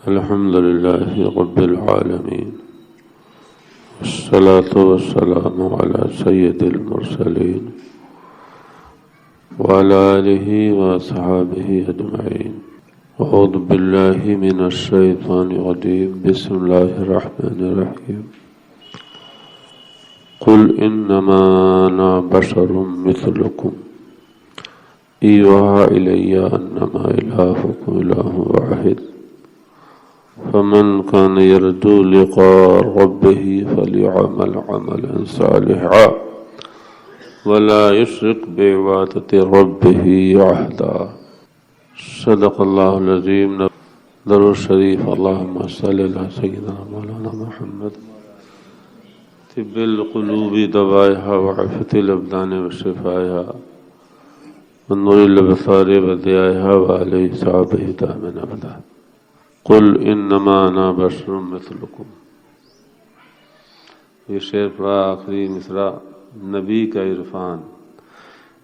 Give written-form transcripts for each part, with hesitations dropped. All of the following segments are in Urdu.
الحمد لله رب العالمين والصلاة والسلام على سيد المرسلين وعلى آله وأصحابه أجمعين. أعوذ بالله من الشيطان الرجيم. بسم الله الرحمن الرحيم. قل إنما أنا بشر مثلكم يوحى إلي أنما إلهكم إله واحد فمن كان يرجو لقاء ربه فليعمل عملا صالحا ولا يشرك بعبادة ربه أحدا. صدق الله العظيم. درود الشريف. اللهم صل على سيدنا مولانا محمد طب القلوب دوائها وعافية الأبدان وشفائها ونور الأبصار وضيائها وعليه صحابه دائما أبدا. قل انما انا بشر مثلکم. یہ شعر پڑا آخری مصرع نبی کا عرفان.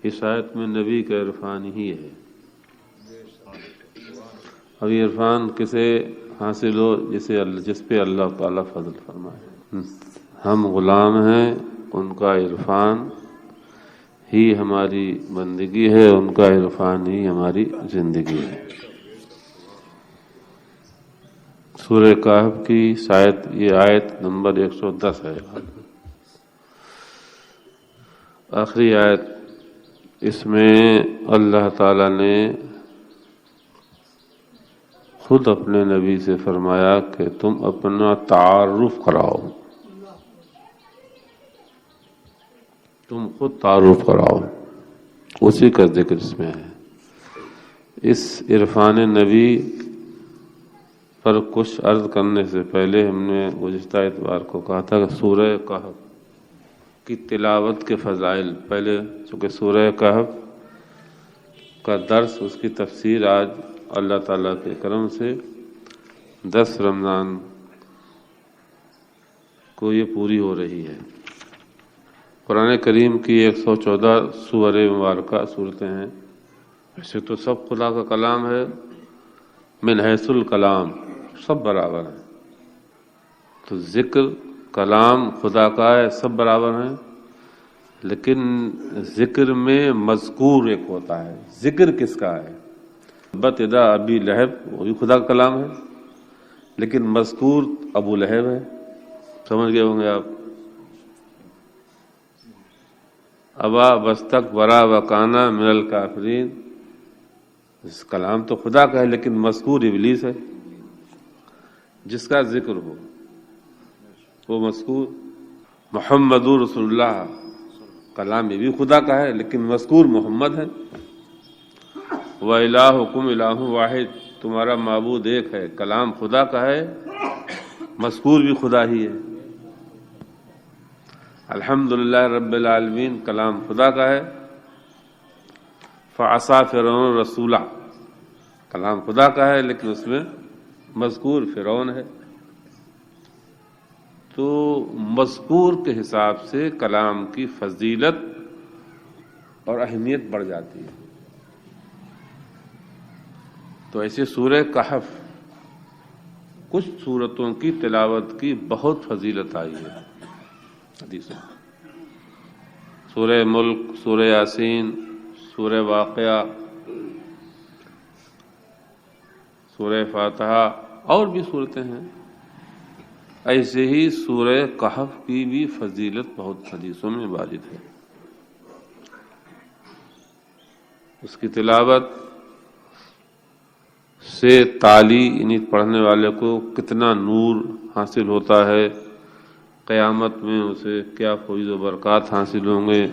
اس آیت میں نبی کا عرفان ہی ہے. اب یہ عرفان کسے حاصل ہو؟ جس پہ اللہ تعالیٰ فضل فرمائے. ہم غلام ہیں، ان کا عرفان ہی ہماری بندگی ہے، ان کا عرفان ہی ہماری زندگی ہے. سورہ کہف کی یہ آیت نمبر 110 ہے، آخری آیت. اس میں اللہ تعالیٰ نے خود اپنے نبی سے فرمایا کہ تم اپنا تعارف کراؤ، تم خود تعارف کراؤ. اسی کا ذکر اس میں ہے. اس عرفان نبی پر کچھ عرض کرنے سے پہلے ہم نے گزشتہ اتوار کو کہا تھا کہ سورہ کہف کی تلاوت کے فضائل. پہلے چونکہ سورہ کہف کا درس، اس کی تفسیر آج اللہ تعالیٰ کے کرم سے 10 رمضان کو یہ پوری ہو رہی ہے. قرآن کریم کی 114 سور مبارکہ صورتیں ہیں. ایسے تو سب خدا کا کلام ہے، من حیث الکلام سب برابر ہیں. تو ذکر کلام خدا کا ہے، سب برابر ہیں. لیکن ذکر میں مذکور ایک ہوتا ہے. ذکر کس کا ہے؟ ابتدا ابی لہب، وہ بھی خدا کا کلام ہے، لیکن مذکور ابو لہب ہے. سمجھ گئے ہوں گے آپ. ابا واستکبرا وکانا من الکافرین، اس کلام تو خدا کا ہے لیکن مذکور ابلیس ہے. جس کا ذکر ہو وہ مذکور. محمد رسول اللہ، کلام یہ بھی خدا کا ہے لیکن مذکور محمد ہے. وَإِلَٰهُكُمْ إِلَٰهٌ وَاحِدٌ، تمہارا معبود ایک ہے، کلام خدا کا ہے، مذکور بھی خدا ہی ہے. الحمدللہ رب العالمین، کلام خدا کا ہے. فعصا فرعون رسولہ، کلام خدا کا ہے لیکن اس میں مذکور فرعون ہے. تو مذکور کے حساب سے کلام کی فضیلت اور اہمیت بڑھ جاتی ہے. تو ایسے سورہ کہف کچھ سورتوں کی تلاوت کی بہت فضیلت آئی ہے حدیثوں. سورہ ملک، سورہ یاسین، سورہ واقعہ، سورہ فاتحہ اور بھی صورتیں ہیں. ایسے ہی سورہ کہف کی بھی فضیلت بہت حدیثوں میں وارد ہے. اس کی تلاوت سے تالی، یعنی پڑھنے والے کو کتنا نور حاصل ہوتا ہے، قیامت میں اسے کیا فیض و برکات حاصل ہوں گے،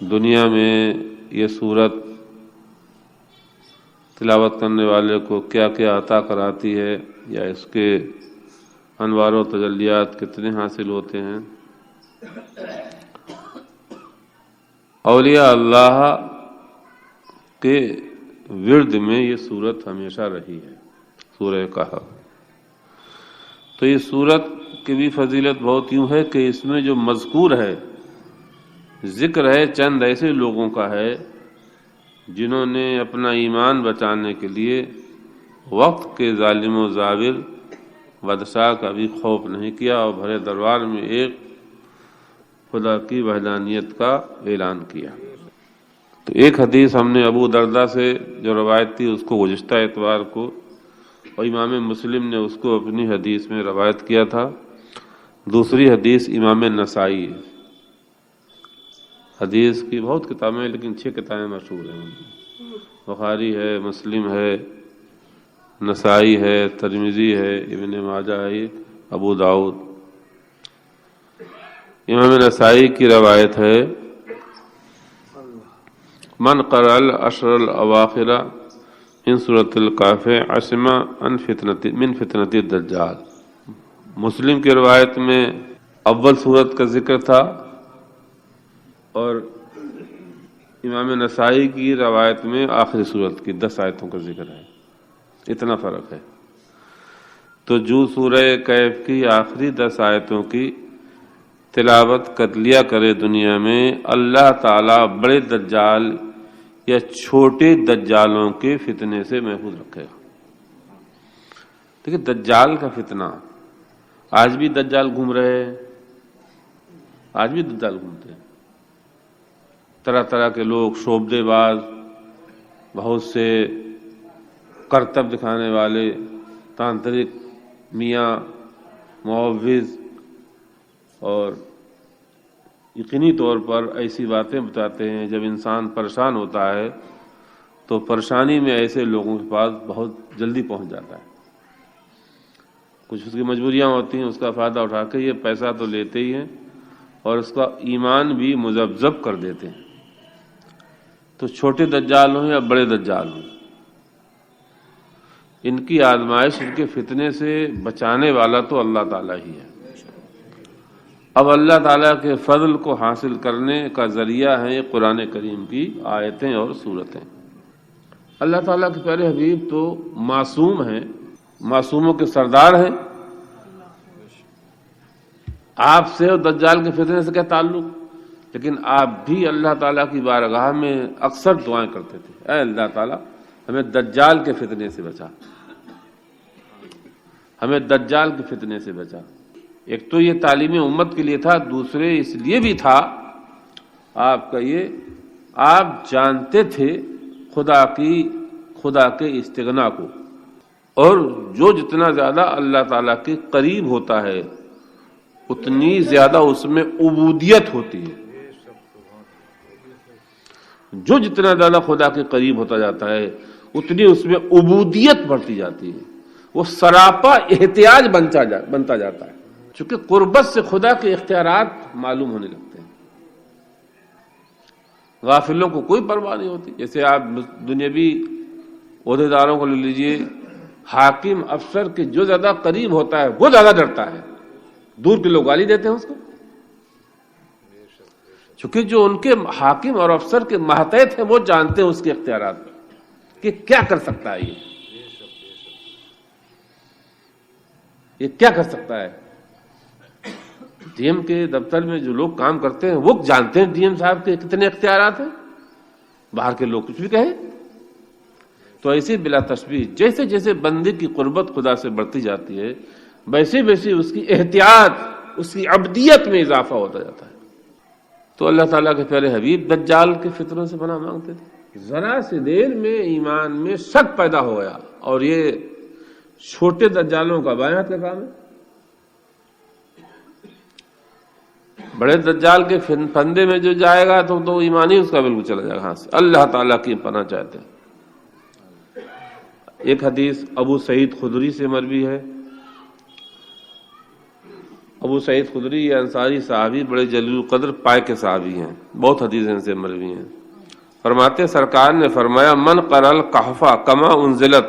دنیا میں یہ سورت تلاوت کرنے والے کو کیا کیا عطا کراتی ہے، یا اس کے انوار و تجلیات کتنے حاصل ہوتے ہیں. اولیاء اللہ کے ورد میں یہ سورت ہمیشہ رہی ہے، سورہ کہف. تو یہ سورت کی بھی فضیلت بہت یوں ہے کہ اس میں جو مذکور ہے، ذکر ہے، چند ایسے لوگوں کا ہے جنہوں نے اپنا ایمان بچانے کے لیے وقت کے ظالم و زابر بادشاہ کا بھی خوف نہیں کیا اور بھرے دربار میں ایک خدا کی وحدانیت کا اعلان کیا۔ تو ایک حدیث ہم نے ابو درداء سے جو روایت تھی اس کو گزشتہ اتوار کو، اور امام مسلم نے اس کو اپنی حدیث میں روایت کیا تھا۔ دوسری حدیث امام نسائی ہے۔ حدیث کی بہت کتابیں ہیں لیکن 6 کتابیں مشہور ہیں، بخاری ہے، مسلم ہے، نسائی ہے، ترمذی ہے، ابن ماجہ ہے، ابو داؤد۔ امام نسائی کی روایت ہے، من قرأ العشر الاواخر من سورۃ الکہف عصم من فتنۃ الدجال۔ مسلم کی روایت میں اول سورت کا ذکر تھا اور امام نسائی کی روایت میں آخری سورت کی 10 آیتوں کا ذکر ہے، اتنا فرق ہے۔ تو جو سورہ کہف کی آخری 10 آیتوں کی تلاوت کر لیا کرے دنیا میں، اللہ تعالیٰ بڑے دجال یا چھوٹے دجالوں کے فتنے سے محفوظ رکھے گا۔ دیکھیں دجال کا فتنہ، آج بھی دجال گھوم رہے ہیں، آج بھی دجال گھومتے ہیں، طرح طرح کے لوگ، شعبدے باز، بہت سے کرتب دکھانے والے، تانترک، میاں، معوذ، اور یقینی طور پر ایسی باتیں بتاتے ہیں جب انسان پریشان ہوتا ہے تو پریشانی میں ایسے لوگوں کے پاس بہت جلدی پہنچ جاتا ہے۔ کچھ اس کی مجبوریاں ہوتی ہیں، اس کا فائدہ اٹھا کے یہ پیسہ تو لیتے ہی ہیں اور اس کا ایمان بھی مذبذب کر دیتے ہیں۔ تو چھوٹے دجال ہوں یا بڑے دجال ہوں، ان کی آزمائش، ان کے فتنے سے بچانے والا تو اللہ تعالیٰ ہی ہے۔ اب اللہ تعالیٰ کے فضل کو حاصل کرنے کا ذریعہ ہیں قرآن کریم کی آیتیں اور سورتیں۔ اللہ تعالیٰ کے پیارے حبیب تو معصوم ہیں، معصوموں کے سردار ہیں۔ آپ سے اور دجال کے فتنے سے کیا تعلق؟ لیکن آپ بھی اللہ تعالیٰ کی بارگاہ میں اکثر دعائیں کرتے تھے، اے اللہ تعالیٰ ہمیں دجال کے فتنے سے بچا، ہمیں دجال کے فتنے سے بچا۔ ایک تو یہ تعلیم امت کے لیے تھا، دوسرے اس لیے بھی تھا آپ کا یہ، آپ جانتے تھے خدا کے استغنا کو، اور جو جتنا زیادہ اللہ تعالیٰ کے قریب ہوتا ہے اتنی زیادہ اس میں عبودیت ہوتی ہے۔ جو جتنا زیادہ خدا کے قریب ہوتا جاتا ہے اتنی اس میں عبودیت بڑھتی جاتی ہے، وہ سراپا احتیاج بنتا جاتا ہے، چونکہ قربت سے خدا کے اختیارات معلوم ہونے لگتے ہیں۔ غافلوں کو کوئی پرواہ نہیں ہوتی۔ جیسے آپ دنیاوی عہدیداروں کو لے لیجئے، حاکم افسر کے جو زیادہ قریب ہوتا ہے وہ زیادہ ڈرتا ہے، دور کے لوگ گالی دیتے ہیں اس کو، چونکہ جو ان کے حاکم اور افسر کے ماتحت ہیں وہ جانتے ہیں اس کے اختیارات کہ کیا کر سکتا ہے، یہ کیا کر سکتا ہے۔ ڈی ایم کے دفتر میں جو لوگ کام کرتے ہیں وہ جانتے ہیں ڈی ایم صاحب کے کتنے اختیارات ہیں، باہر کے لوگ کچھ بھی کہیں۔ تو ایسے بلا تشبیہ جیسے جیسے بندے کی قربت خدا سے بڑھتی جاتی ہے ویسے ویسے اس کی احتیاط، اس کی عبدیت میں اضافہ ہوتا جاتا ہے۔ تو اللہ تعالیٰ کے پیارے حبیب دجال کے فتنوں سے پناہ مانگتے تھے۔ ذرا سی دیر میں ایمان میں شک پیدا ہو گیا، اور یہ چھوٹے دجالوں کا بائیں ہاتھ کا کام ہے۔ بڑے دجال کے پھندے میں جو جائے گا تو ایمان ہی اس کا بالکل چلا جائے گا ہاں سے۔ اللہ تعالیٰ کی پناہ چاہتے ہیں۔ ایک حدیث ابو سعید خدری سے مروی ہے۔ ابو سعید خدری یہ انصاری صحابی بڑے جلیل القدر پائے کے صحابی ہیں، بہت حدیثیں ان سے مروی ہیں۔ فرماتے سرکار نے فرمایا من قرأ الکہف کما انزلت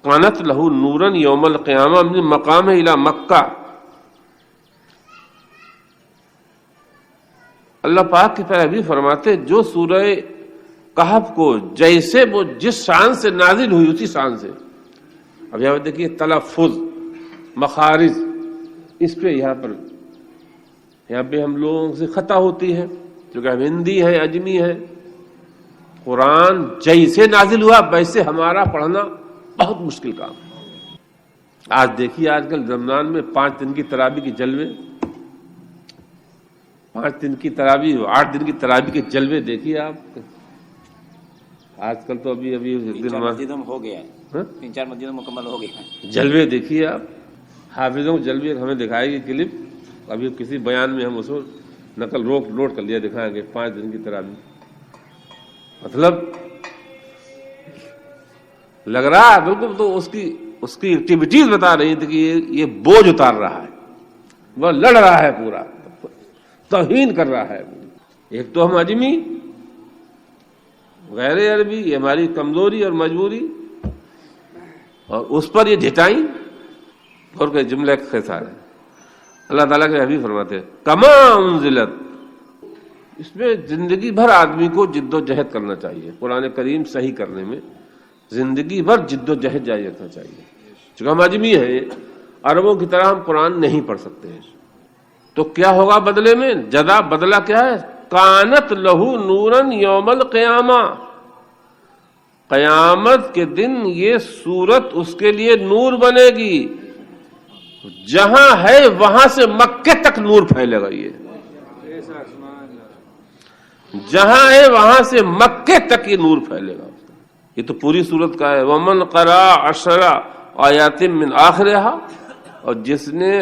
کانت لہ نورا یوم القیامہ من مقام الی مکہ۔ اللہ پاک کے پیارے حبیب فرماتے جو سورہ کہف کو جیسے وہ جس شان سے نازل ہوئی اسی شان سے، اب یہاں دیکھیے تلفظ، مخارج، اس پہ یہاں پہ ہم لوگوں سے خطا ہوتی ہے کیونکہ ہم ہندی ہے، اجمی ہے۔ قرآن جیسے نازل ہوا ویسے ہمارا پڑھنا بہت مشکل کام ہے۔ آج دیکھیے آج کل رمضان میں 5 دن کی تراویح کے جلوے، 5 دن کی تراویح، 8 دن کی تراویح کے جلوے دیکھیے آپ۔ آج کل تو ابھی 3-4 مسجدوں میں ہو گیا ہے، 3-4 مسجدوں میں مکمل ہو گیا ہے۔ جلوے دیکھیے آپ، حافظوں کو جلوے ہمیں دکھائے گی کلپ، ابھی کسی بیان میں ہم اس کو نقل لوٹ کر لیا دکھائیں گے 5 دن کی تراویح، مطلب لگ رہا ہے بالکل تو اس کی ایکٹیویٹیز بتا رہی تھی کہ یہ بوجھ اتار رہا ہے، وہ لڑ رہا ہے، پورا توہین کر رہا ہے۔ ایک تو ہم اجمی، غیر عربی، یہ ہماری کمزوری اور مجبوری، اور اس پر یہ جھٹائیں اور کہ جملہ خسار ہے۔ اللہ تعالیٰ کے حبیب فرماتے ہیں کما انزلت، اس میں زندگی بھر آدمی کو جد و جہد کرنا چاہیے، قرآن کریم صحیح کرنے میں زندگی بھر جد و جہد جاری رکھنا چاہیے۔ چونکہ ہم اجمی ہیں، عربوں کی طرح ہم قرآن نہیں پڑھ سکتے ہیں، تو کیا ہوگا بدلے میں؟ جزا، بدلہ کیا ہے؟ کانت لہو نورن یوم القیامہ، قیامت کے دن یہ سورت اس کے لیے نور بنے گی، جہاں ہے وہاں سے مکے تک نور پھیلے گا، یہ جہاں ہے وہاں سے مکے تک یہ نور پھیلے گا۔ یہ تو پوری سورت کا ہے۔ ومن قرأ 10 آیات من آخرہا، اور جس نے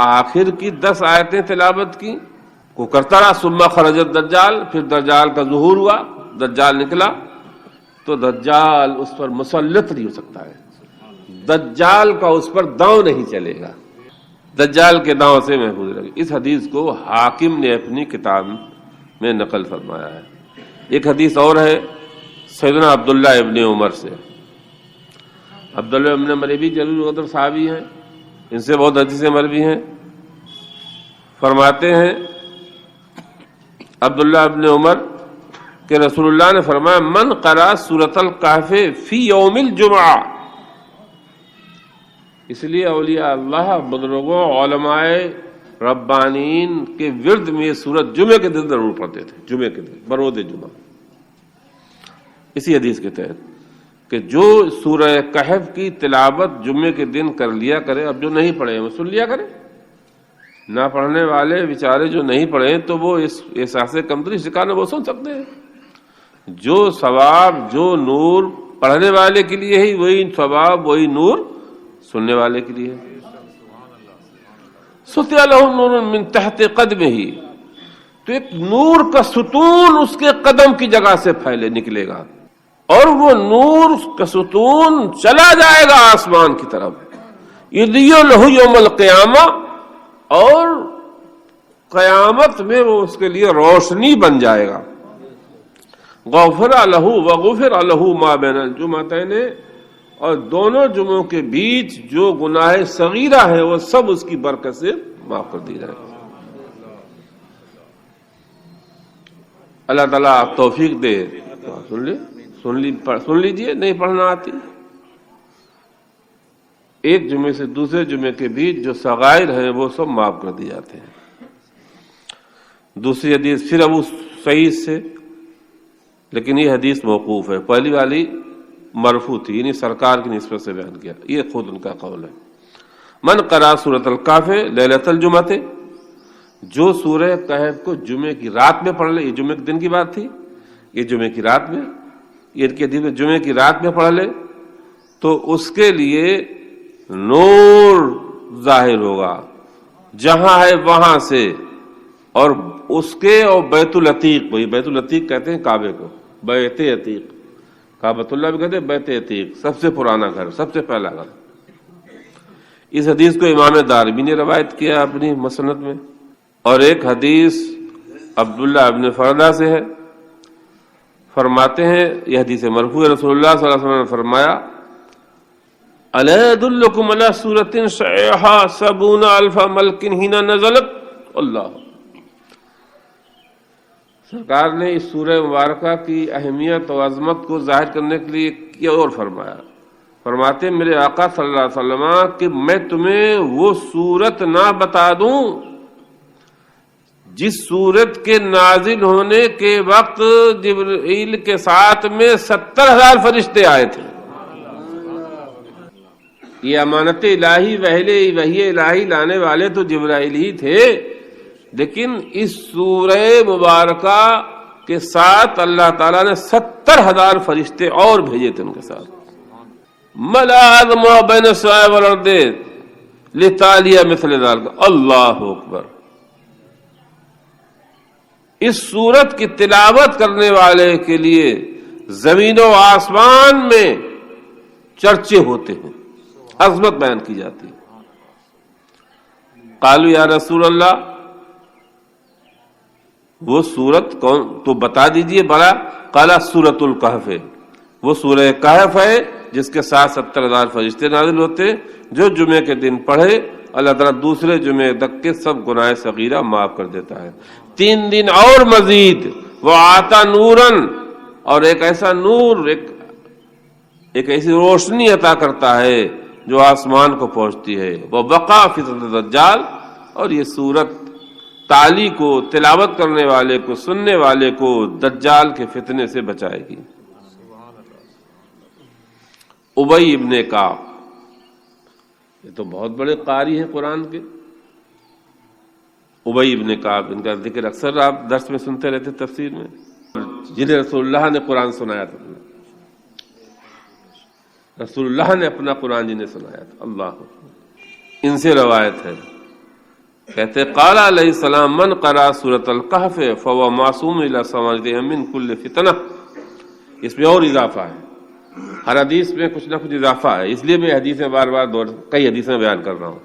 آخر کی 10 آیتیں تلاوت کی، کو کرتا رہا، ثم خرج الدجال، پھر دجال کا ظہور ہوا، دجال نکلا، تو دجال اس پر مسلط نہیں ہو سکتا ہے، دجال کا اس پر داؤں نہیں چلے گا، دجال کے داؤں سے محفوظ رہے گا۔ اس حدیث کو حاکم نے اپنی کتاب میں نقل فرمایا ہے۔ ایک حدیث اور ہے سیدنا عبداللہ ابن عمر سے۔ عبداللہ ابن عمر بھی جلیل القدر صحابی ہیں، ان سے بہت حدیثیں مروی ہیں۔ فرماتے ہیں عبداللہ ابن عمر کہ رسول اللہ نے فرمایا من قرأ سورۃ الکہف فی یوم الجمعہ، اس لیے اولیاء اللہ، بزرگوں، علماء ربانین کے ورد میں یہ سورت جمعے کے دن ضرور پڑھتے تھے، جمعے کے دن، برود جمعہ۔ اسی حدیث کے تحت کہ جو سورہ کہف کی تلاوت جمعے کے دن کر لیا کرے، اب جو نہیں پڑھے وہ سن لیا کرے، نہ پڑھنے والے بیچارے جو نہیں پڑھے تو وہ اس احساس کمتری شکار وہ سن سکتے ہیں۔ جو ثواب، جو نور پڑھنے والے کے لیے ہی، وہی ثواب، وہی نور سننے والے کے لیے۔ سطح لہ نور من تحت قدمہ، تو ایک نور کا ستون اس کے قدم کی جگہ سے پھیلے نکلے گا، اور وہ نور کا ستون چلا جائے گا آسمان کی طرف، یضیء لہ یوم القیامہ، اور قیامت میں وہ اس کے لیے روشنی بن جائے گا۔ غفر لہ وغفر لہ ما بین الجمعتین، اور دونوں جمعوں کے بیچ جو گناہ صغیرہ ہیں وہ سب اس کی برکت سے معاف کر دی جائے۔ اللہ تعالیٰ آپ توفیق دے، سن لیجئے، نہیں پڑھنا آتی، ایک جمعے سے دوسرے جمعے کے بیچ جو صغائر ہیں وہ سب معاف کر دی جاتے ہیں۔ دوسری حدیث پھر ابو سعید سے، لیکن یہ حدیث موقوف ہے، پہلی والی مرفوع تھی، یعنی سرکار کی نسبت سے بیان کیا، یہ خود ان کا قول ہے۔ من قرأ سورۃ الکہف لیلۃ الجمعہ، جو سورہ کہف کو جمعے کی رات میں پڑھ لے، یہ جمعے کے دن کی بات تھی، یہ جمعے کی رات میں، یہ ان کے دن میں جمعے کی رات میں پڑھ لے تو اس کے لیے نور ظاہر ہوگا، جہاں ہے وہاں سے، اور اس کے اور بیت العتیق، وہی بیت العتیق کہتے ہیں کعبے کو، بیت عتیق، کعبۃ اللہ بھی کہتے ہیں بیت عتیق، سب سے پرانا گھر، سب سے پہلا گھر۔ اس حدیث کو امام دارمی نے روایت کیا اپنی مسند میں، اور ایک حدیث عبداللہ ابن فردہ سے ہے، فرماتے ہیں یہ حدیث مرفوع، رسول اللہ صلی اللہ علیہ وسلم نے فرمایا الا ادلکم علی سورۃ شیعھا 70,000 ملک حین نزلت۔ اللہ، سرکار نے اس سورہ مبارکہ کی اہمیت اور عظمت کو ظاہر کرنے کے لیے کیا اور فرمایا، فرماتے میرے آقا صلی اللہ علیہ وسلم کہ میں تمہیں وہ سورت نہ بتا دوں جس سورت کے نازل ہونے کے وقت جبرائیل کے ساتھ میں 70,000 فرشتے آئے تھے۔ یہ امانت الہی وحی الہی لانے والے تو جبرائیل ہی تھے، لیکن اس سورہ مبارکہ کے ساتھ اللہ تعالیٰ نے 70,000 فرشتے اور بھیجے تھے ان کے ساتھ. مَلَا أَعْظَمُ بَيْنَ السَّمَاءِ وَالْأَرْضِ لِتَعْلِيَ مِثْلَ ذَلِكَ. اللہ اکبر. اس سورت کی تلاوت کرنے والے کے لیے زمین و آسمان میں چرچے ہوتے ہیں، عظمت بیان کی جاتی ہے. قالوا یا رسول اللہ، وہ سورت کون تو بتا دیجئے بڑا. قالا سورۃ الکہف ہے، وہ سورہ کہف ہے جس کے ساتھ 70,000 فرشتے نازل ہوتے، جو جمعے کے دن پڑھے اللہ تعالیٰ دوسرے جمعے تک کے سب گناہ صغیرہ معاف کر دیتا ہے. 3 دن اور مزید وہ آتا نورن، اور ایک ایسا نور، ایک ایسی روشنی عطا کرتا ہے جو آسمان کو پہنچتی ہے. وہ بقا فتنۃ الدجال، اور یہ سورت تالی کو، تلاوت کرنے والے کو، سننے والے کو دجال کے فتنے سے بچائے گی. ابی ابن کعب، یہ تو بہت بڑے قاری ہیں قرآن کے. ابی ابن کعب، ان کا ذکر اکثر آپ درس میں سنتے رہتے تفسیر میں، جنہیں رسول اللہ نے قرآن سنایا تھا. رسول اللہ نے اپنا قرآن جنہیں سنایا تھا. اللہ، ان سے روایت ہے، کہتے قال علیہ السلام من قرأ سورۃ الکہف فهو معصوم الی سماعه من کل فتنہ. اس میں اور اضافہ ہے، ہر حدیث میں کچھ نہ کچھ اضافہ ہے، اس لیے میں حدیثیں بار بار کئی حدیثیں بیان کر رہا ہوں،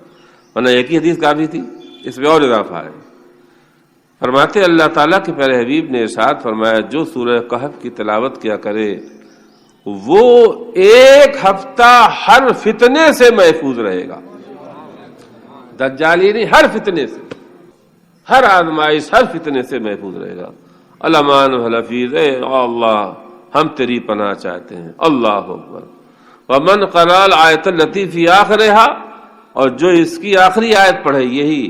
ورنہ ایک ہی حدیث کافی تھی. اس میں اور اضافہ ہے. فرماتے اللہ تعالیٰ کے پیارے حبیب نے ارشاد فرمایا جو سورہ کہف کی تلاوت کیا کرے وہ 1 ہفتہ ہر فتنے سے محفوظ رہے گا. دجالی نہیں، ہر فتنے سے، ہر آزمائش، ہر فتنے سے محفوظ رہے گا. الامان والحفیظ، اے اللہ ہم تیری پناہ چاہتے ہیں. اللہ اکبر. ومن قرأ الآیۃ التی فی آخرہا، اور جو اس کی آخری آیت پڑھے، یہی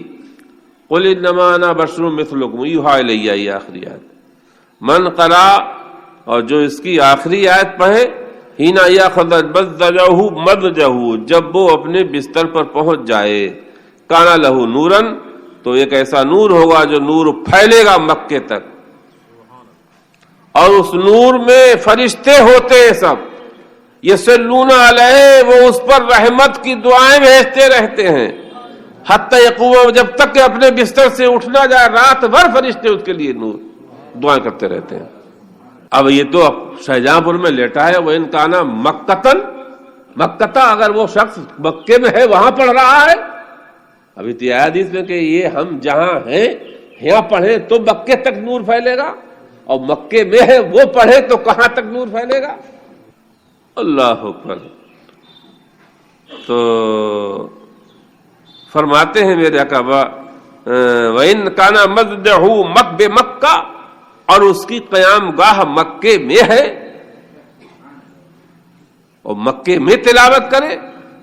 قل انما انا بشر مثلکم یوحی الی، یہ آخری آیت. من قرأ، اور جو اس کی آخری آیت پڑھے، حین یاخذ مضجعہ، جب وہ اپنے بستر پر پہنچ جائے، کانا لہو نورن، تو ایک ایسا نور ہوگا جو نور پھیلے گا مکے تک، اور اس نور میں فرشتے ہوتے ہیں سب، یصلون علیہ، وہ اس پر رحمت کی دعائیں بھیجتے رہتے ہیں، حتی یقوم، جب تک کہ اپنے بستر سے اٹھنا جائے، رات بھر فرشتے اس کے لیے نور دعائیں کرتے رہتے ہیں. اب یہ تو شاہجہاں پور میں لیٹا ہے، وہ ان کا نا مکہ، اگر وہ شخص مکے میں ہے وہاں پڑھ رہا ہے. ابھی تو حدیث میں کہ یہ ہم جہاں ہیں یہاں پڑھیں تو مکے تک نور پھیلے گا، اور مکے میں ہے وہ پڑھے تو کہاں تک نور پھیلے گا. اللہ اکبر. تو فرماتے ہیں میرے آقا وَإِن كَانَ مَضْجَعُهُ بِمَکَّہ، اور اس کی قیام گاہ مکے میں ہے، اور مکے میں تلاوت کرے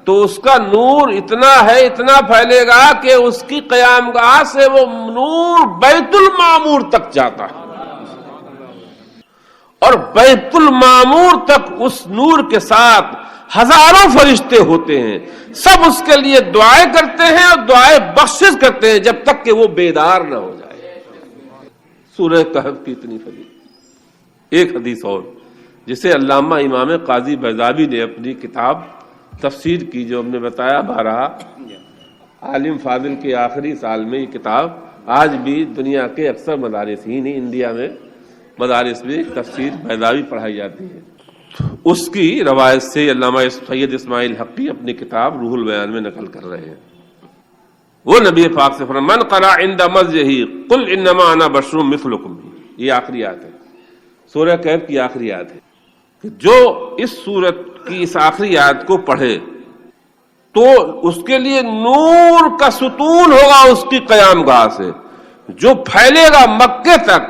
تو اس کا نور اتنا ہے، اتنا پھیلے گا کہ اس کی قیام گاہ سے وہ نور بیت المعمور تک جاتا ہے، اور بیت المعمور تک اس نور کے ساتھ ہزاروں فرشتے ہوتے ہیں، سب اس کے لیے دعائیں کرتے ہیں اور دعائیں بخشش کرتے ہیں جب تک کہ وہ بیدار نہ ہو جائے. سورہ کہف کی اتنی فضیلت. ایک حدیث اور جسے علامہ امام قاضی بیضاوی نے اپنی کتاب تفسیر کی، جو ہم نے بتایا بارہا، عالم فاضل کے آخری سال میں یہ کتاب آج بھی دنیا کے اکثر مدارس ہی نہیں، انڈیا میں مدارس میں تفسیر بیضاوی پڑھائی جاتی ہے. اس کی روایت سے علامہ سید اسماعیل حقی اپنی کتاب روح البیان میں نقل کر رہے ہیں. وہ نبی پاک سے فرمایا من قرأ عند مضجعہ قل انما انا بشر مثلکم، یہ آخری آیت ہے، سورہ کہف کی آخری آیت ہے، کہ جو اس سورت کی اس آخری آیت کو پڑھے تو اس کے لیے نور کا ستون ہوگا اس کی قیام گاہ سے، جو پھیلے گا مکے تک،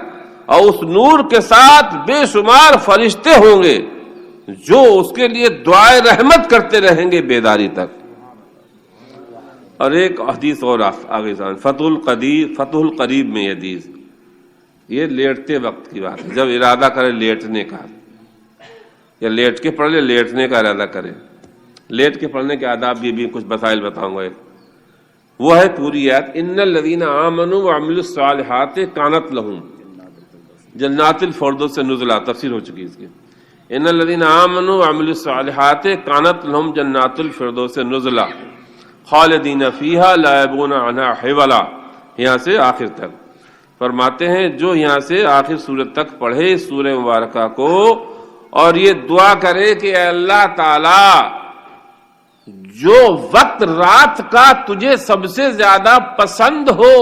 اور اس نور کے ساتھ بے شمار فرشتے ہوں گے جو اس کے لیے دعائے رحمت کرتے رہیں گے بیداری تک. اور ایک حدیث اور آگے فتح القریب میں یہ حدیث، یہ لیٹتے وقت کی بات ہے، جب ارادہ کرے لیٹنے کا، یا لیٹ کے پڑھ لے، لیٹنے کا ارادہ کرے. لیٹ کے پڑھنے کے آداب بھی کچھ مسائل بتاؤں گا. وہ ہے پوری آیت ان الذین آمنوا وعملوا الصالحات کانت لہم جنات الفردوس نزلا. تفسیر ہو چکی اس کی. ان الذین آمنوا وعملوا الصالحات کانت لہم جنات الفردوس نزلا خالدین فیہا لا یبغون عنہا حولا. یہاں سے آخر تک فرماتے ہیں جو یہاں سے آخر سورت تک پڑھے سورہ مبارکہ کو اور یہ دعا کرے کہ اے اللہ تعالی جو وقت رات کا تجھے سب سے زیادہ پسند ہو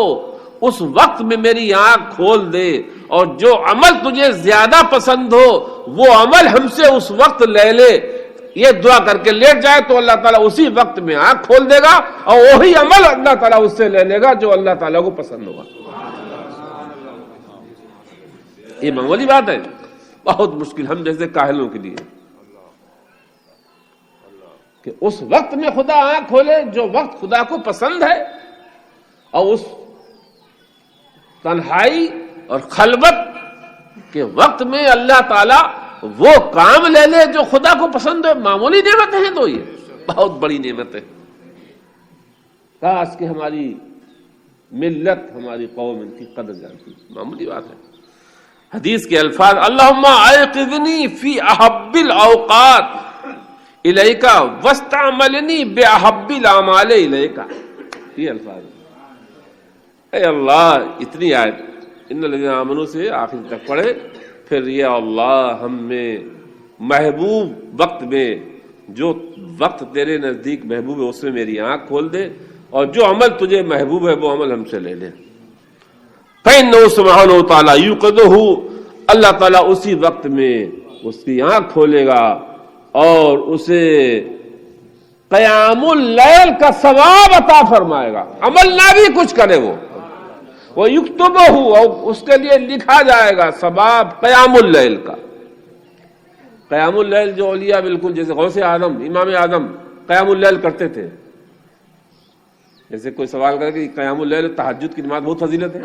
اس وقت میں میری آنکھ کھول دے، اور جو عمل تجھے زیادہ پسند ہو وہ عمل ہم سے اس وقت لے لے. یہ دعا کر کے لیٹ جائے تو اللہ تعالیٰ اسی وقت میں آنکھ کھول دے گا اور وہی عمل اللہ تعالیٰ اس سے لے لے گا جو اللہ تعالیٰ کو پسند ہوگا. یہ معمولی بات ہے، بہت مشکل ہم جیسے کاہلوں کے لیے کہ اس وقت میں خدا آنکھ کھولے جو وقت خدا کو پسند ہے، اور اس تنہائی اور خلوت کے وقت میں اللہ تعالیٰ وہ کام لے لے جو خدا کو پسند ہے. معمولی نعمتیں ہیں تو یہ بہت بڑی نعمت ہے. کاش کہ ہماری ملت ہماری قوم ان کی قدر جانتی. معمولی بات ہے. حدیث کے الفاظ اللہم ایقظنی فی احب الاوقات الیک واستعملنی باحب الاعمال الیک. یہ الفاظ اے اللہ. اتنی آیت ان الذین آمنوا سے آخر تک پڑھے، پھر یہ اللہ ہم میں محبوب وقت میں جو وقت تیرے نزدیک محبوب ہے اس میں میری آنکھ کھول دے، اور جو عمل تجھے محبوب ہے وہ عمل ہم سے لے لے. فإنہ سبحانہ وتعالی یوقظہ. اللہ تعالیٰ اسی وقت میں اس کی آنکھ کھولے گا اور اسے قیام اللیل کا ثواب عطا فرمائے گا. عمل نہ بھی کچھ کرے وہ یکتبہ، اور اس کے لیے لکھا جائے گا ثواب قیام اللیل کا. قیام اللیل جو اولیاء بالکل جیسے غوث اعظم امام اعظم قیام اللیل کرتے تھے. جیسے کوئی سوال کرے کہ قیام اللیل تہجد کی نماز بہت فضیلت ہے.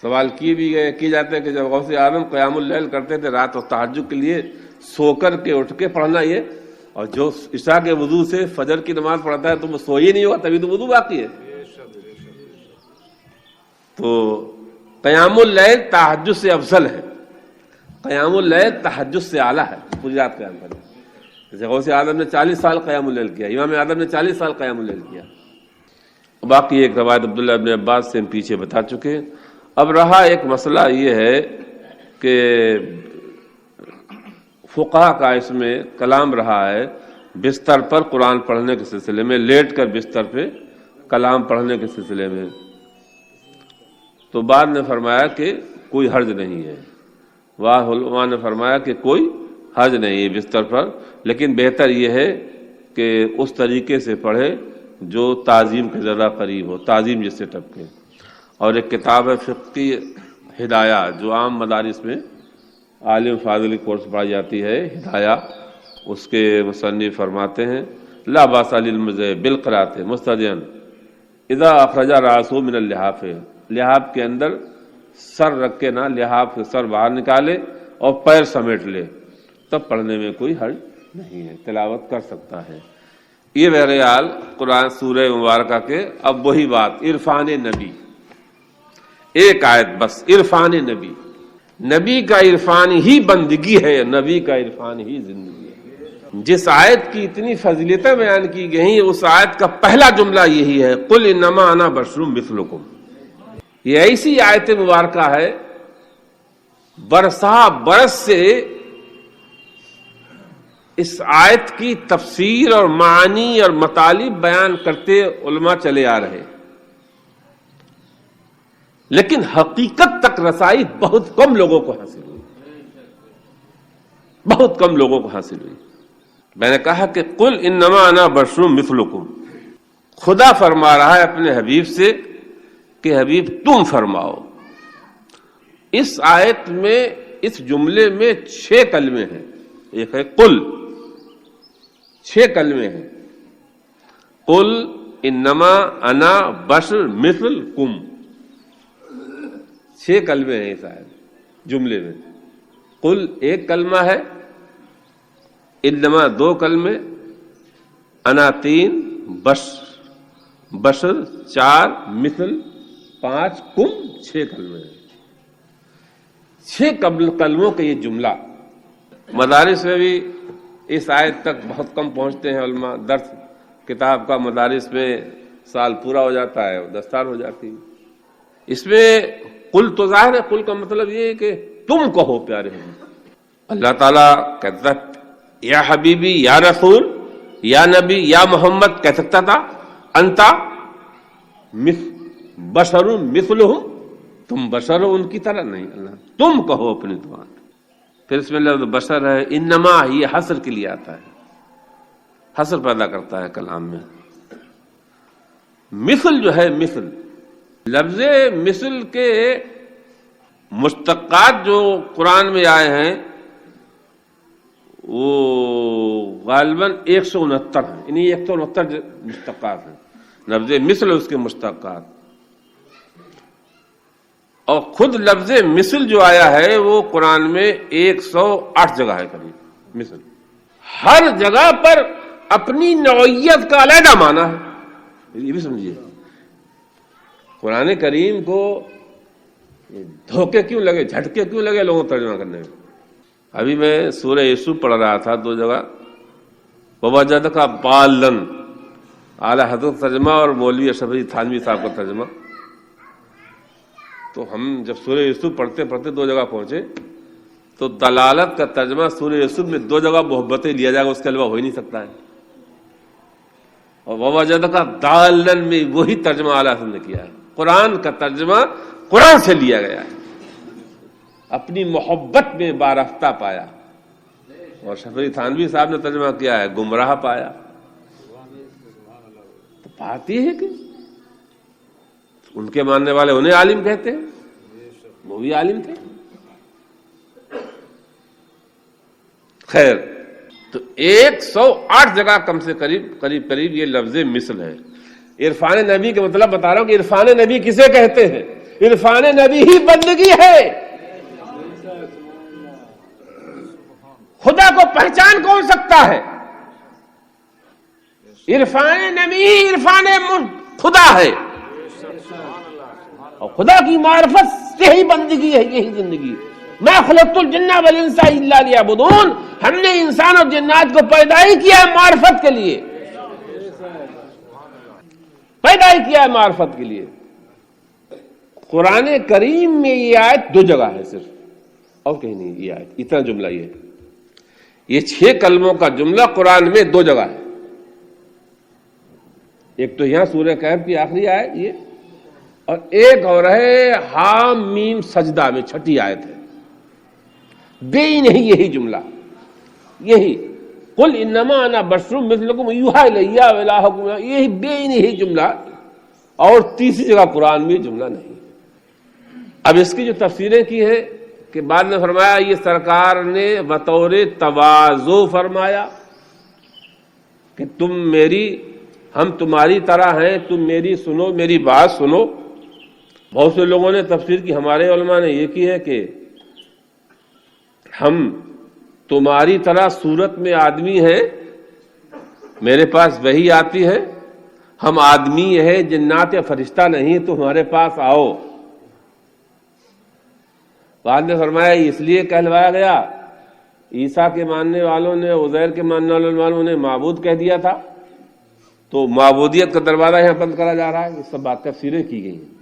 سوال کیے جاتے ہیں کہ جب غوث اعظم قیام اللیل کرتے تھے رات اور تہجد کے لیے سو کر کے اٹھ کے پڑھنا یہ، اور جو عشاء کے وضو سے فجر کی نماز پڑھتا ہے تو وہ سو ہی نہیں ہوا، تبھی تو وضو باقی ہے. تو قیام اللیل تہجد سے افضل ہے، قیام اللیل تہجد سے اعلیٰ ہے. پوری رات قیام کرنا. جیسے غوث اعظم نے 40 سال قیام اللیل کیا، امام اعظم نے 40 سال قیام اللیل کیا. باقی ایک روایت عبداللہ ابن عباس سے ہم پیچھے بتا چکے. اب رہا ایک مسئلہ یہ ہے کہ فقہا کا اس میں کلام رہا ہے بستر پر قرآن پڑھنے کے سلسلے میں، لیٹ کر بستر پہ کلام پڑھنے کے سلسلے میں. تو بعد نے فرمایا کہ کوئی حرج نہیں ہے. علماء نے فرمایا کہ کوئی حرج نہیں ہے بستر پر، لیکن بہتر یہ ہے کہ اس طریقے سے پڑھے جو تعظیم کے زیادہ قریب ہو، تعظیم جس سے ٹپکے. اور ایک کتاب ہے فقہی ہدایہ جو عام مدارس میں عالم فاضل کورس پڑھائی جاتی ہے، ہدایہ. اس کے مصنف فرماتے ہیں لا باس للمذہب بالقراءۃ مستدعا اذا اخرج راسه من اللحاف. لحاف کے اندر سر رکھ کے نہ، لحاف کے سر باہر نکالے اور پیر سمیٹ لے، تب پڑھنے میں کوئی حرج نہیں ہے، تلاوت کر سکتا ہے. یہ بہرحال قرآن سورہ مبارکہ کے. اب وہی بات عرفان نبی، ایک آیت بس. عرفان نبی، نبی کا عرفان ہی بندگی ہے، نبی کا عرفان ہی زندگی ہے. جس آیت کی اتنی فضیلتیں بیان کی گئی اس آیت کا پہلا جملہ یہی ہے قل انما انا بشر مثلکم. یہ ایسی آیت مبارکہ ہے برسا برس سے اس آیت کی تفسیر اور معانی اور مطالب بیان کرتے علماء چلے آ رہے، لیکن حقیقت تک رسائی بہت کم لوگوں کو حاصل ہوئی، بہت کم لوگوں کو حاصل ہوئی. میں نے کہا کہ قل انما انا بشر مثلکم، خدا فرما رہا ہے اپنے حبیب سے کہ حبیب تم فرماؤ. اس آیت میں اس جملے میں 6 کلمے ہیں. ایک ہے قل، 6 کلمے ہیں. قل انما انا بشر مثلکم، 6 کلمے ہیں اس آیت جملے میں. قل ایک کلمہ ہے، انما 2 کلمے، انا 3، بشر 4، مثل 5، کم 6 کلمے ہیں۔ 6 کلموں کا یہ جملہ مدارس میں بھی اس آیت تک بہت کم پہنچتے ہیں علماء۔ درس کتاب کا مدارس میں سال پورا ہو جاتا ہے، دستار ہو جاتی ہے۔ اس میں قل تو ظاہر ہے، قل کا مطلب یہ ہے کہ تم کہو پیارے ہو۔ اللہ تعالیٰ کہتا یا حبیبی، یا رسول، یا نبی، یا محمد کہہ سکتا تھا، انتا بشر مثلہم، تم بشر ہو ان کی طرح نہیں، اللہ تم کہو اپنی دعا۔ پھر اس میں لفظ بشر ہے، انما یہ حصر کے لیے آتا ہے، حصر پیدا کرتا ہے کلام میں۔ مثل جو ہے، مثل لفظ مثل کے مشتقات جو قرآن میں آئے ہیں وہ غالباً 169 ہیں، انہیں 169 مشتقات ہیں لفظ مثل اس کے مشتقات۔ اور خود لفظ مثل جو آیا ہے وہ قرآن میں 108 جگہ ہے قریب مثل۔ ہر جگہ پر اپنی نوعیت کا علیحدہ معنی ہے، یہ بھی سمجھیے۔ قرآن کریم کو دھوکے کیوں لگے، جھٹکے کیوں لگے لوگوں کو ترجمہ کرنے میں؟ ابھی میں سورہ یوسف پڑھ رہا تھا 2 جگہ، ووجدک ضالا، اعلی حضرت ترجمہ اور مولوی اشرف علی تھانوی صاحب کا ترجمہ۔ تو ہم جب سورہ یوسف پڑھتے پڑھتے 2 جگہ پہنچے تو دلالت کا ترجمہ سورہ یوسف میں 2 جگہ محبتیں لیا جائے گا، اس کے علاوہ ہو ہی نہیں سکتا ہے۔ اور ووجدک ضالا میں وہی ترجمہ اعلی حضرت نے کیا ہے، قرآن کا ترجمہ قرآن سے لیا گیا ہے، اپنی محبت میں بارفتہ پایا۔ اور شفیع تھانوی صاحب نے ترجمہ کیا ہے گمراہ پایا۔ تو بات یہ ہے کہ ان کے ماننے والے انہیں عالم کہتے ہیں، وہ بھی عالم تھے۔ خیر، تو 108 جگہ کم سے قریب یہ لفظ مثل ہے۔ عرفان نبی کا مطلب بتا رہا ہوں کہ عرفان نبی کسے کہتے ہیں؟ عرفان نبی ہی بندگی ہے۔ خدا کو پہچان کون سکتا ہے؟ عرفان نبی عرفان خدا ہے، اور خدا کی معرفت سے ہی بندگی ہے، یہی زندگی ہے۔ ما خلقت الجن والانس الا لیعبدون، ہم نے انسان اور جنات کو پیدا ہی کیا ہے معرفت کے لیے، پیدا ہی کیا ہے معرفت کے لیے۔ قرآن کریم میں یہ آیت 2 جگہ ہے صرف، اور کہیں نہیں یہ آیت، اتنا جملہ یہ 6 کلموں کا جملہ قرآن میں 2 جگہ ہے۔ ایک تو یہاں سورہ کہف کی آخری آیت یہ، اور ایک اور ہے حام میم سجدہ میں 6ٹھی آیت ہے، بے ہی نہیں یہی جملہ، یہی قل انما انا بشر مثلکم یوحی الی الہکم، یہی بے ہی نہیں جملہ، اور تیسری جگہ قرآن میں جملہ نہیں۔ اب اس کی جو تفسیریں کی ہیں کہ بعد میں فرمایا یہ سرکار نے بطور تواضع فرمایا کہ ہم تمہاری طرح ہیں، تم میری سنو، میری بات سنو۔ بہت سے لوگوں نے تفسیر کی، ہمارے علماء نے یہ کی ہے کہ ہم تمہاری طرح صورت میں آدمی ہیں، میرے پاس وحی آتی ہے، ہم آدمی ہیں، جنات یا فرشتہ نہیں، تو ہمارے پاس آؤ۔ بعد نے فرمایا اس لیے کہلوایا گیا، عیسیٰ کے ماننے والوں نے، عزیر کے ماننے والوں نے معبود کہہ دیا تھا، تو معبودیت کا دروازہ یہاں بند کرا جا رہا ہے۔ یہ سب بات تفسیریں کی گئی ہیں،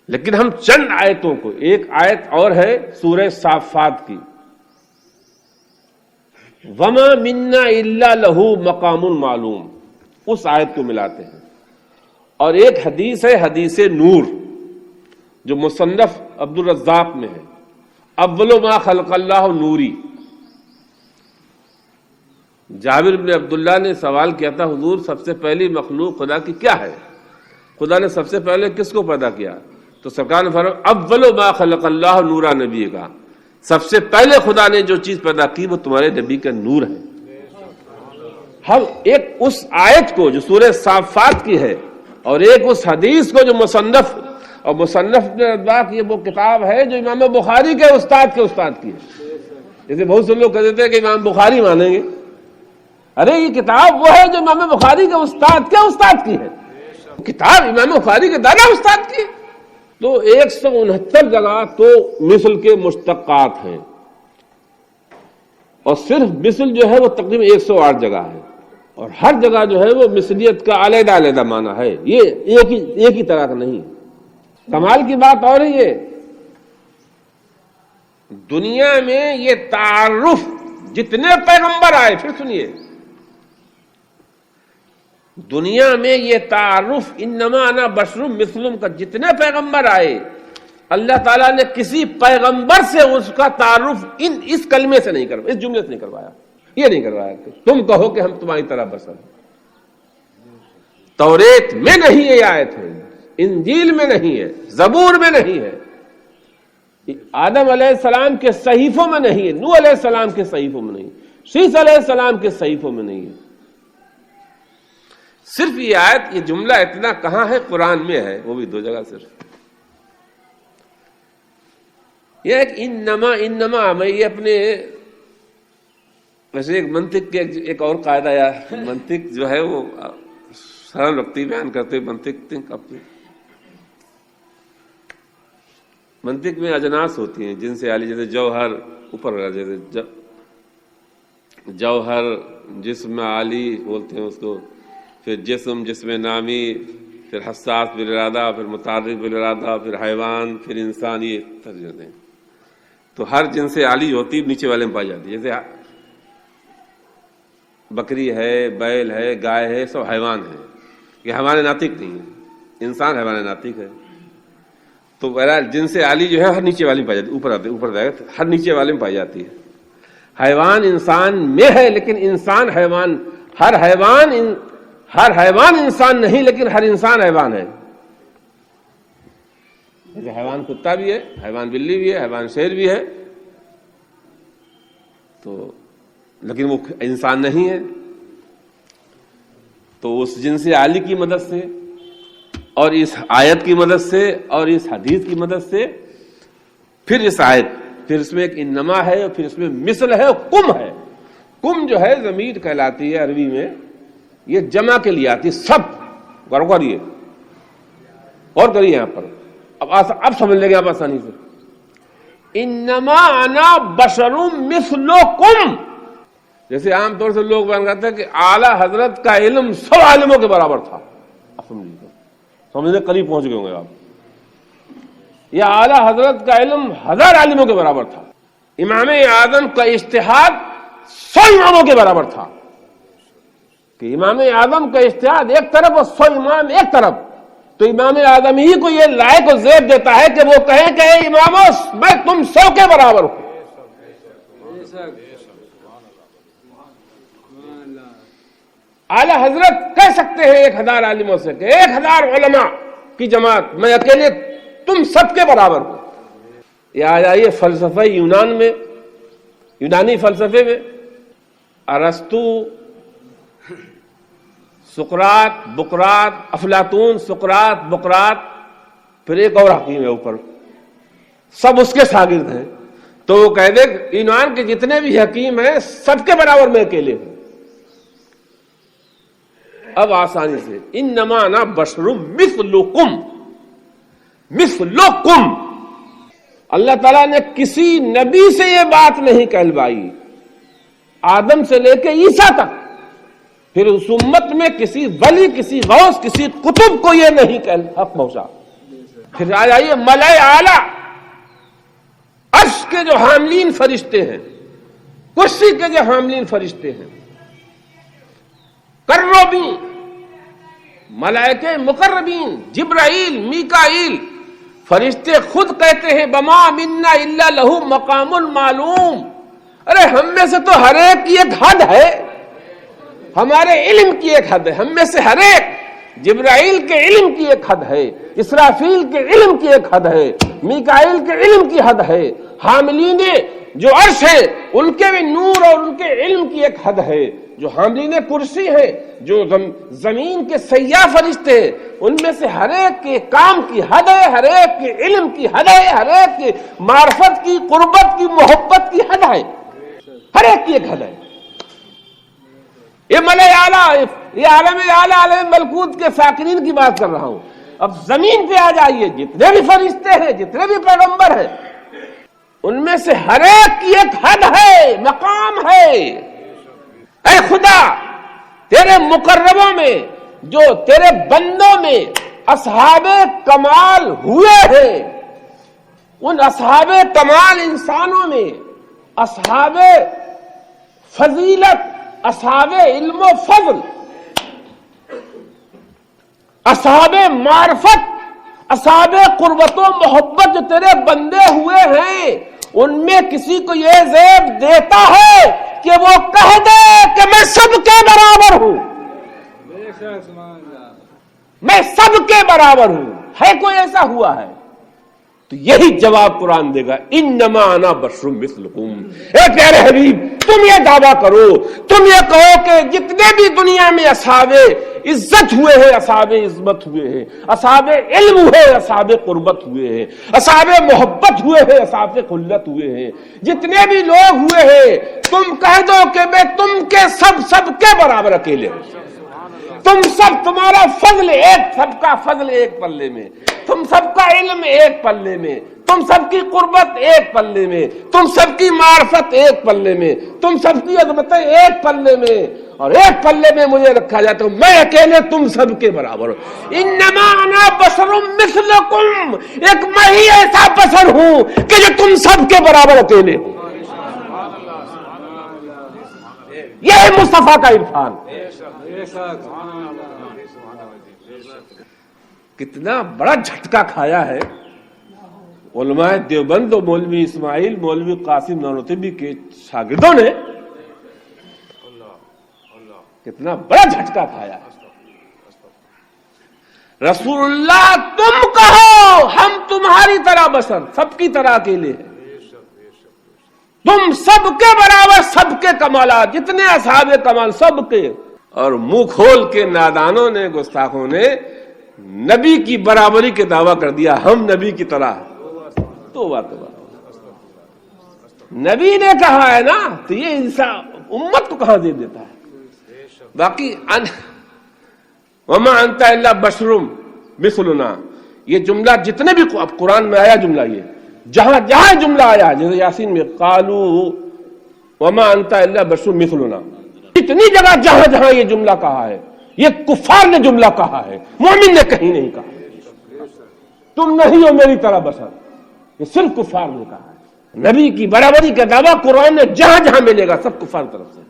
لیکن ہم چند آیتوں کو، ایک آیت اور ہے سورہ صافات کی، وما منا الا لہ مقام معلوم، اس آیت کو ملاتے ہیں، اور ایک حدیث ہے حدیث نور جو مصنف عبد الرزاق میں ہے، اول ما خلق اللہ نوری۔ جابر بن عبداللہ نے سوال کیا تھا، حضور سب سے پہلی مخلوق خدا کی کیا ہے؟ خدا نے سب سے پہلے کس کو پیدا کیا؟ تو سرکار نے فرمایا اول ما خلق اللہ نورا نبی کا، سب سے پہلے خدا نے جو چیز پیدا کی وہ تمہارے نبی کا نور ہے۔ ہم ایک اس آیت کو جو سورہ صافات کی ہے، اور ایک اس حدیث کو جو مصنف نے رضا کی وہ کتاب ہے جو امام بخاری کے استاد کی ہے، جیسے بہت سے لوگ کہہ دیتے ہیں کہ امام بخاری مانیں گے. ارے یہ کتاب وہ ہے جو امام بخاری کے استاد کیا استاد کی ہے. کتاب امام بخاری کے دادا استاد کی. تو 169 جگہ تو مثل کے مشتقات ہیں اور صرف مثل جو ہے وہ تقریباً 108 جگہ ہے اور ہر جگہ جو ہے وہ مثلیت کا علیحدہ علیحدہ معنی ہے. یہ ایک ہی طرح کا نہیں. کمال کی بات اور ہے یہ دنیا میں یہ تعارف جتنے پیغمبر آئے پھر سنیے دنیا میں یہ تعارف انما انا بشر مثلکم کا جتنے پیغمبر آئے اللہ تعالیٰ نے کسی پیغمبر سے اس کا تعارف اس کلمے سے نہیں کروایا, اس جملے سے نہیں کروایا. یہ نہیں کروایا کہ تم کہو کہ ہم تمہاری طرح بشر ہیں. توریت میں نہیں یہ آیت ہے, انجیل میں نہیں ہے, زبور میں نہیں ہے, آدم علیہ السلام کے صحیفوں میں نہیں ہے, نوح علیہ السلام کے صحیفوں میں نہیں, شیس علیہ السلام کے صحیفوں میں نہیں ہے. صرف یہ آیت یہ جملہ اتنا کہاں ہے قرآن میں ہے, وہ بھی 2 جگہ صرف. یہ ایک انما میں یہ اپنے ویسے ایک منطق کے ایک اور قاعدہ یا منطق جو ہے وہ سرل وقتی بیان کرتے منطق اپنی منطق میں اجناس ہوتی ہیں جن سے عالی جیسے جوہر اوپر جیسے جوہر جسم عالی بولتے ہیں اس کو, پھر جسم نامی, پھر حساس بالارادہ, پھر متعرف بالارادہ, پھر حیوان, پھر انسان. یہ ترجمے ہیں تو ہر جن سے عالی ہوتی نیچے والے میں پائی جاتی ہے. جیسے بکری ہے, بیل ہے, گائے ہے, سب حیوان ہیں. یہ حیوان ناطق نہیں ہے, انسان حیوان ناطق ہے. تو بہرحال جن سے عالی جو ہے ہر نیچے والی میں پائی جاتی ہے, اوپر جائے گا ہر نیچے والے میں پائی جاتی ہے. حیوان انسان میں ہے لیکن انسان حیوان, ہر حیوان انسان نہیں لیکن ہر انسان حیوان ہے. جیسے حیوان کتا بھی ہے, حیوان بلی بھی ہے, حیوان شیر بھی ہے, تو لیکن وہ انسان نہیں ہے. تو اس جنس عالی کی مدد سے اور اس آیت کی مدد سے اور اس حدیث کی مدد سے پھر اس آیت, پھر اس میں ایک انما ہے اور پھر اس میں مثل ہے اور کم ہے. کم جو ہے ضمیر کہلاتی ہے عربی میں, یہ جمع کے لیے آتی ہے. سب غور کریے, غور کریے یہاں پر, اب سمجھ لیں گے آپ آسانی سے. انما انا بشر مثلکم, جیسے عام طور سے لوگ بیان کرتے ہیں کہ اعلی حضرت کا علم 100 عالموں کے برابر تھا. اب سمجھنے قریب پہنچ گئے ہوں گے آپ. یا اعلی حضرت کا علم 1000 عالموں کے برابر تھا. امام اعظم کا اجتہاد 100 اماموں کے برابر تھا. کہ امام اعظم کا اجتہاد ایک طرف اور 100 امام ایک طرف, تو امام اعظم ہی کو یہ لائق و زیب دیتا ہے کہ وہ کہیں کہ اے اماموں میں تم 100 کے برابر ہوں. اعلی حضرت کہہ سکتے ہیں 1000 عالموں سے کہ 1000 علماء کی جماعت میں اکیلے تم سب کے برابر ہوں. یہ آ جائیے فلسفہ یونان میں, یونانی فلسفے میں, ارسطو, سقراط, بقراط, افلاطون, سقراط, بقراط, پھر ایک اور حکیم ہے اوپر, سب اس کے شاگرد ہیں. تو وہ کہہ دے یونان کے جتنے بھی حکیم ہیں سب کے برابر میں اکیلے ہوں. اب آسانی سے انما انا بشر مثلکم, مثلکم. اللہ تعالیٰ نے کسی نبی سے یہ بات نہیں کہلوائی, آدم سے لے کے عیسیٰ تک. پھر اس امت میں کسی ولی, کسی غوث, کسی قطب کو یہ نہیں حق پہنچا. پھر آ جائیے ملائے اعلیٰ, عرش کے جو حاملین فرشتے ہیں, کرسی کے جو حاملین فرشتے ہیں, کروبین, ملائکہ مقربین, جبرائیل, میکائیل, فرشتے خود کہتے ہیں بما منا الا لہو مقام معلوم. ارے ہم میں سے تو ہر ایک کی ایک حد ہے, ہمارے علم کی ایک حد ہے, ہم میں سے ہر ایک. جبرائیل کے علم کی ایک حد ہے, اسرافیل کے علم کی ایک حد ہے, میکائیل کے علم کی حد ہے, حاملین جو عرش ہے ان کے بھی نور اور ان کے علم کی ایک حد ہے, جو حاملین کرسی ہیں, جو زمین کے سیاہ فرشتے ہیں, ان میں سے ہر ایک کے کام کی حد ہے, ہر ایک کے علم کی حد ہے, ہر ایک کی معرفت کی, قربت کی, محبت کی حد ہے. ہر ایک کی ایک حد ہے. یہ ملائے اعلیٰ، یہ عالم اعلیٰ عالم ملکوت کے ساکنین کی بات کر رہا ہوں. اب زمین پہ آ جائیے، جتنے بھی فرشتے ہیں، جتنے بھی پیغمبر ہیں، ان میں سے ہر ایک کی ایک حد ہے، مقام ہے. اے خدا، تیرے مقربوں میں، جو تیرے بندوں میں اصحاب کمال ہوئے ہیں، ان اصحاب کمال انسانوں میں اصحاب فضیلت، اصحاب علم و فضل، اصحاب معرفت، اصحاب قربت و محبت جو تیرے بندے ہوئے ہیں، ان میں کسی کو یہ زیب دیتا ہے کہ وہ کہہ دے کہ میں سب کے برابر ہوں، میں سب کے برابر ہوں. ہے کوئی ایسا ہوا ہے؟ تو یہی جواب قرآن دے گا، انما انا بشر مثلکم. اے پیارے حبیب، تم یہ دعویٰ کرو، تم یہ کہو کہ جتنے بھی دنیا میں اصحاب عزت ہوئے ہیں، اصحاب عظمت ہوئے ہیں، اصحاب علم ہوئے، اصحاب قربت ہوئے ہیں، اصحاب محبت ہوئے ہیں، اصحاب خلت ہوئے ہیں، جتنے بھی لوگ ہوئے ہیں، تم کہہ دو کہ میں تم کے سب کے برابر اکیلے ہوں. تم سب، تمہارا فضل ایک، سب کا فضل ایک پلے میں، تم سب کا علم ایک پلے میں، تم سب کی قربت ایک پلے میں، تم سب کی معرفت ایک پلے میں، تم سب کی عظمتیں ایک پلے میں، اور ایک پلے میں مجھے رکھا جاتا ہوں، میں اکیلے تم سب کے برابر ہوں. انما انا بشر مثلکم، ایک میں ہی ایسا بشر ہوں کہ جو تم سب کے برابر اکیلے ہوں. یہ ہے مصطفیٰ کا عرفان. کتنا بڑا جھٹکا کھایا ہے علماء دیوبند و مولوی اسماعیل، مولوی قاسم نانوتبی کے شاگردوں نے، کتنا بڑا جھٹکا کھایا ہے. رسول اللہ تم کہو ہم تمہاری طرح بشر، سب کی طرح اکیلے ہیں، تم سب کے برابر، سب کے کمالات، جتنے اصحاب کمال سب کے. اور منہ کھول کے نادانوں نے، گستاخوں نے نبی کی برابری کے دعویٰ کر دیا، ہم نبی کی طرح. توبہ توبہ، نبی نے کہا ہے نا، تو یہ انسان امت کو کہاں دے دیتا ہے. باقی وما انت الا بشر مثلنا، یہ جملہ جتنے بھی اب قرآن میں آیا جملہ، یہ جہاں جہاں جملہ آیا، جیسے یاسین میں قالوا وما انت الا بشر مثلنا، اتنی جگہ جہاں جہاں یہ جملہ کہا ہے، یہ کفار نے جملہ کہا ہے، مومن نے کہیں نہیں کہا. تم نہیں ہو میری طرح بشر، یہ صرف کفار نے کہا ہے. نبی کی برابری کا دعویٰ قرآن میں جہاں جہاں ملے گا سب کفار طرف سے.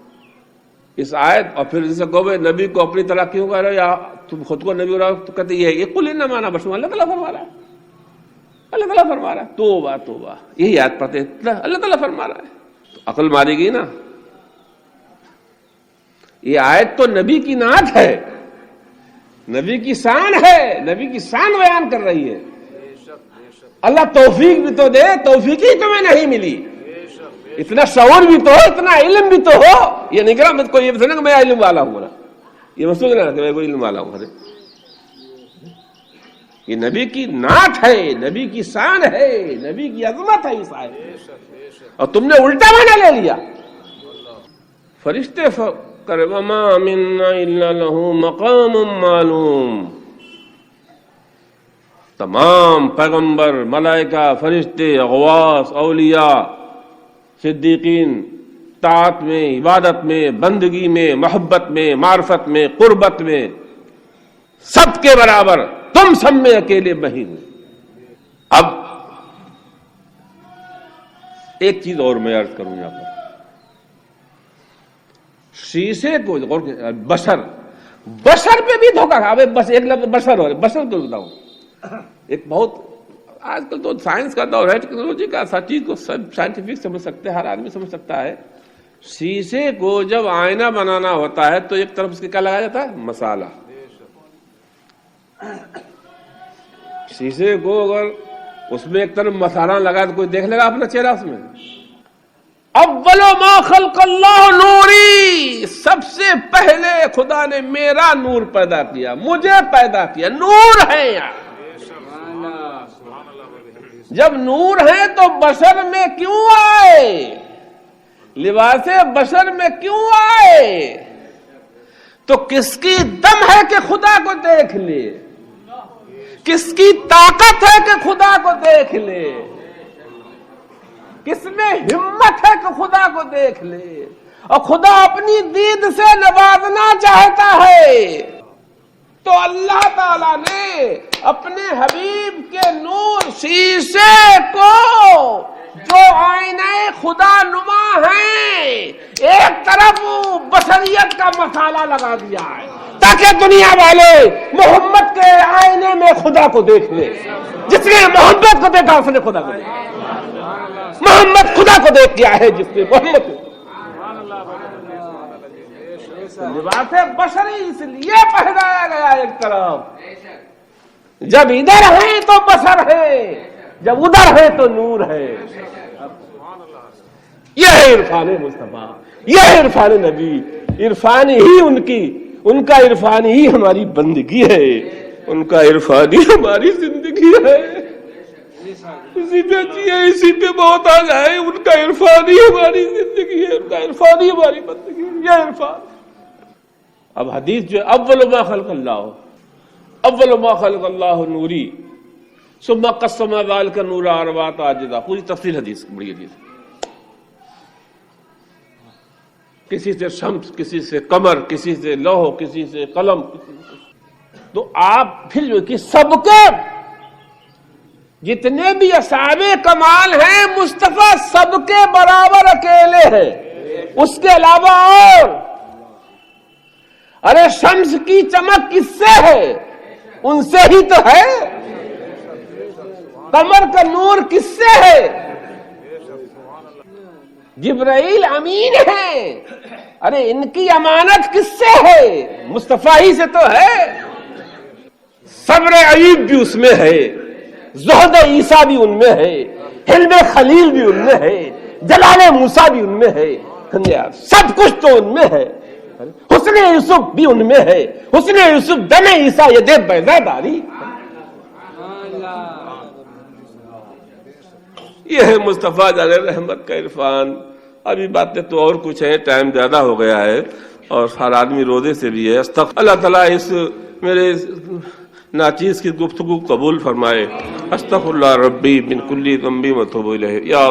اس آیت، اور پھر جیسے کہو نبی کو اپنی طرح کیوں کہہ رہے ہو، یا تم خود کو نبی ہو تو کہتے یہ قل انما انا بشر، اللہ تعالیٰ فرما رہا ہے، اللہ تعالیٰ فرما رہا ہے. توبہ توبہ، یہی آیت پڑھتے اللہ تعالیٰ فرما رہا ہے. تو عقل ماری گئی نا. یہ آیت تو نبی کی نعت ہے، نبی کی شان ہے، نبی کی شان بیان کر رہی ہے. اللہ توفیق بھی تو دے، توفیق ہی تمہیں نہیں ملی. اتنا شعور بھی تو ہو، اتنا علم بھی تو ہو. یہ نہیں کرا میں کوئی یہ کہ میں علم والا ہوں نا، یہ مسئلہ نہیں کہ میں کوئی علم والا ہوں. یہ نبی کی نعت ہے، نبی کی شان ہے، نبی کی عظمت ہے اس آیت. اور تم نے الٹا معنی لے لیا. فرشتے وما منا الا له مقام معلوم، تمام پیغمبر، ملائکہ، فرشتے، غواص، اولیاء، صدیقین، طاعت میں، عبادت میں، بندگی میں، محبت میں، معرفت میں، قربت میں، سب کے برابر، تم سب میں اکیلے میں ہی ہوں. اب ایک چیز اور میں عرض کروں یہاں پر، شیشے کو بشر پہ بھی دھوکہ کھا. بس ایک لفظ بشر ہو رہے، بشر کو بتاؤں، ایک بہت آج کل تو سائنس کا دور ہے، ٹیکنالوجی کا، ہر چیز کو سب سائنٹیفک سمجھ سکتے ہیں، ہر آدمی سمجھ سکتا ہے. شیشے کو جب آئینہ بنانا ہوتا ہے تو ایک طرف اس کے کیا لگایا جاتا ہے؟ مسالہ. شیشے کو اگر اس میں ایک طرف مسالہ لگا تو کوئی دیکھ لے گا اپنا چہرہ اس میں؟ اول ما خلق اللہ نوری، سب سے پہلے خدا نے میرا نور پیدا کیا، مجھے پیدا کیا. نور ہے یار. جب نور ہے تو بشر میں کیوں آئے؟ لباس بشر میں کیوں آئے؟ تو کس کی دم ہے کہ خدا کو دیکھ لے، کس کی طاقت ہے کہ خدا کو دیکھ لے، کس میں ہمت ہے کہ خدا کو دیکھ لے، اور خدا اپنی دید سے نوازنا چاہتا ہے۔ تو اللہ تعالیٰ نے اپنے حبیب کے نور شیشے کو جو آئینہ خدا نما ہے ایک طرف بشریت کا مسالہ لگا دیا ہے تاکہ دنیا والے محمد کے آئینے میں خدا کو دیکھ لیں۔ جس نے محمد کو دیکھا اس نے خدا کو دیکھا، محمد خدا کو دیکھ کے آئے جس نے محمد کو۔ لباس بشری اس لیے پہنایا گیا ایک طرف، جب ادھر ہیں تو بشر ہے، جب ادھر ہے تو نور ہے۔ یہ ہے عرفان مصطفیٰ، یہ ہے عرفان نبی۔ عرفان ہی ان کا عرفان ہی ہماری بندگی ہے، ان کا عرفان ہی ہماری زندگی ہے۔ اسی پہ جیے، اسی پہ موت آ جائے، ان کا عرفان ہی ہماری زندگی ہے، ان کا عرفان ہی ہماری بندگی ہے۔ یہ عرفان اب حدیث جو اول ما خلق اللہ نوری ثم قسم ذلك النور اربعۃ اجزاء، پوری تفصیل حدیث، بڑی حدیث، کسی سے شمس، کسی سے قمر، کسی سے لوح، کسی سے قلم، تو آپ پھر جو کہ سب کے جتنے بھی اصحاب کمال ہیں مصطفیٰ سب کے برابر اکیلے ہیں، اس کے علاوہ اور ارے شمس کی چمک کس سے ہے؟ ان سے ہی تو ہے۔ قمر کا نور کس سے ہے؟ جبرائیل امین ہے، ارے ان کی امانت کس سے ہے؟ مصطفیٰ ہی سے تو ہے۔ صبر ایوب بھی اس میں ہے، زہد عیسیٰ بھی ان میں ہے، حلم خلیل بھی ان میں ہے، جلال موسیٰ بھی ان میں ہے، سب کچھ تو ان میں ہے۔ حسن یوسف بھی ان میں ہے، حسن یوسف دم عیسیٰ یہ دے بیضا داری۔ یہ ہے مصطفیٰ جان رحمت کا عرفان۔ ابھی باتیں تو اور کچھ ہیں، ٹائم زیادہ ہو گیا ہے اور ہر آدمی روزے سے بھی ہے۔ اللہ تعالیٰ اس میرے ناچیز کی گفتگو قبول فرمائے۔ استغفر اللہ ربی من کل ذنب و اتوب الیہ۔ یا